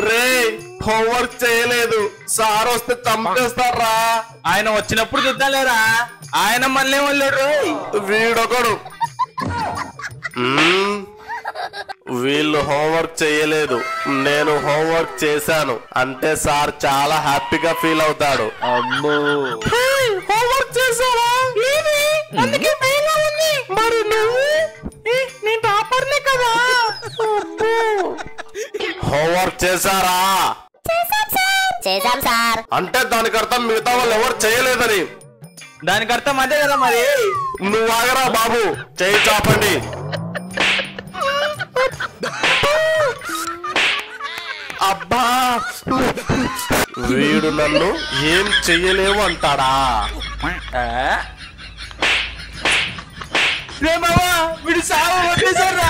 రే homework చేయలేదు sir వస్తే చంపేస్తారా. ఆయన వచ్చినప్పుడు చూద్దాలేరా, ఆయన మళ్ళీ వెళ్ళాడు. వీడొకడు. వీళ్ళు హోంవర్క్ చేయలేదు, నేను హోంవర్క్ చేశాను అంటే సార్ చాలా హ్యాపీగా ఫీల్ అవుతాడు. అమ్మో హోంవర్క్ చేశారా? అందుకే భయంగా ఉంది. మరి నువ్వు? నేను టాపర్నే కదా. హోంవర్క్ చేశారా? చేశాం సార్. అంటే దానికి అర్థం మిగతా వాళ్ళు ఎవరు చేయలేదని. దానికి అర్థం అదే కదా మరి. నువ్వు ఆగరా బాబు, చేయి చాపండి. అబ్బా వీడు నన్ను ఏం చెయ్యలేవు అంటాడా? వీడు సాగు కొట్టేశారా?